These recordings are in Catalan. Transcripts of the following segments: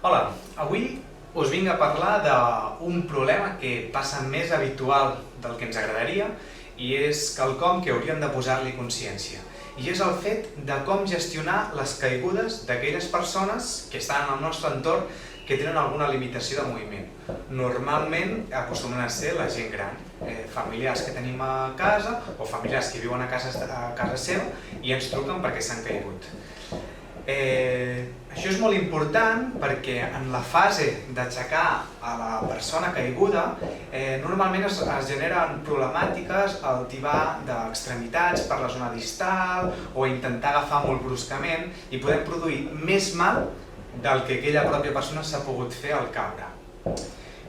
Hola, avui us vinc a parlar d'un problema que passa més habitual del que ens agradaria i és quelcom que hauríem de posar-li consciència. I és el fet de com gestionar les caigudes d'aquelles persones que estan en el nostre entorn que tenen alguna limitació de moviment. Normalment acostumen a ser la gent gran, familiars que tenim a casa o familiars que viuen a casa seva i ens truquen perquè s'han caigut. Això és molt important perquè en la fase d'aixecar a la persona caiguda normalment es generen problemàtiques al tibar d'extremitats per la zona distal o intentar agafar molt bruscament i podem produir més mal del que aquella pròpia persona s'ha pogut fer al caure.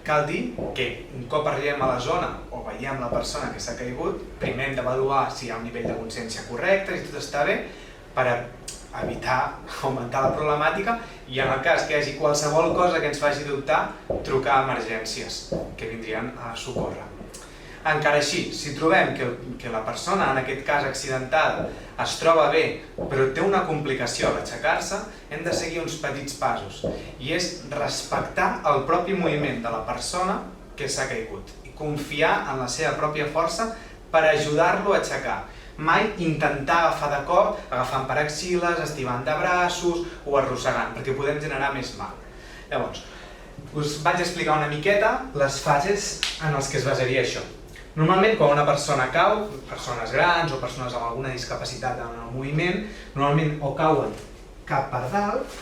Cal dir que un cop arribem a la zona o veiem la persona que s'ha caigut, primer hem d'avaluar si hi ha un nivell de consciència correcte, si tot està bé, per evitar augmentar la problemàtica i en el cas que hi hagi qualsevol cosa que ens faci dubtar, trucar a emergències que vindrien a socórrer. Encara així, si trobem que la persona, en aquest cas accidentada, es troba bé però té una complicació a l'aixecar-se, hem de seguir uns petits passos i és respectar el propi moviment de la persona que s'ha caigut i confiar en la seva pròpia força per ajudar-lo a aixecar. Mai intentar agafar de cop, agafant per axil·les, estivant de braços o arrossegant, perquè podem generar més mal. Llavors, us vaig explicar una miqueta les fases en les que es basaria això. Normalment, quan una persona cau, persones grans o persones amb alguna discapacitat en el moviment, normalment o cauen cap per dalt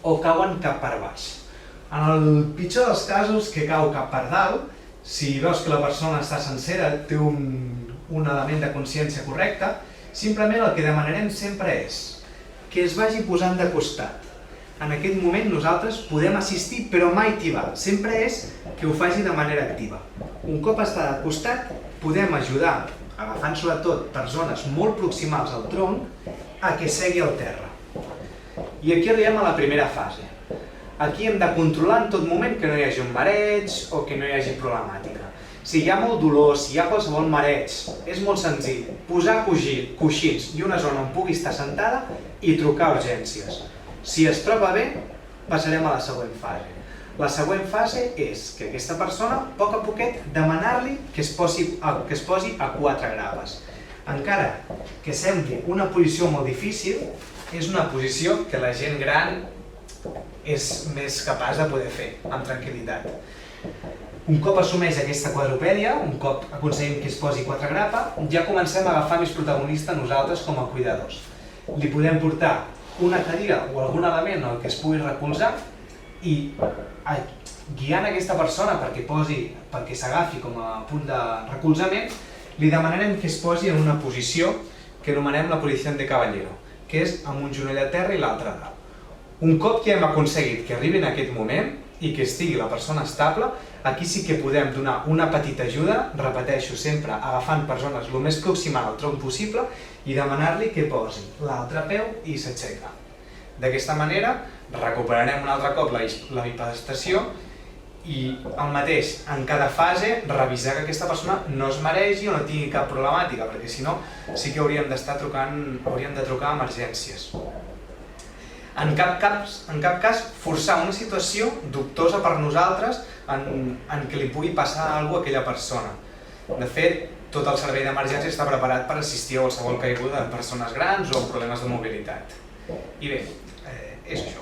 o cauen cap per baix. En el pitjor dels casos, que cau cap per dalt, si veus que la persona està sencera, té un element de consciència correcte, simplement el que demanarem sempre és que es vagi posant de costat. En aquest moment nosaltres podem assistir però mai tibar, sempre és que ho faci de manera activa. Un cop està de costat podem ajudar, agafant sobretot per zones molt proximals al tronc, a que segui al terra. I aquí arribem a la primera fase. Aquí hem de controlar en tot moment que no hi hagi un mareig o que no hi hagi problemàtica. Si hi ha molt dolor, si hi ha qualsevol mareig, és molt senzill. Posar coixins i una zona on pugui estar sentada i trucar a urgències. Si es troba bé, passarem a la següent fase. La següent fase és que aquesta persona, a poc a poquet, demanar-li que es posi a 4 grapes. Encara que sembli una posició molt difícil, és una posició que la gent gran és més capaç de poder fer amb tranquil·litat. Un cop assumeix aquesta quadrupèdia, un cop aconseguim que es posi 4 grapes, ja comencem a agafar més protagonista nosaltres com a cuidadors. Li podem portar una cadira o algun element en què es pugui recolzar i guiant aquesta persona perquè s'agafi com a punt de recolzament, li demanarem que es posi en una posició que anomenem la posició de caballero, que és amb un genoll a terra i l'altre a dalt. Un cop ja hem aconseguit que arribi en aquest moment i que estigui la persona estable, aquí sí que podem donar una petita ajuda, repeteixo sempre, agafant per zones el més proximal al tronc possible i demanar-li que posi l'altre peu i s'aixeca. D'aquesta manera recuperarem un altre cop la bipedestació i el mateix, en cada fase, revisar que aquesta persona no es maregi o no tingui cap problemàtica, perquè si no sí que hauríem de trucar a emergències. En cap cas forçar una situació dubtosa per nosaltres en què li pugui passar alguna cosa a aquella persona. De fet, tot el servei d'emergència està preparat per assistir a qualsevol caiguda de persones grans o amb problemes de mobilitat. I bé, és això.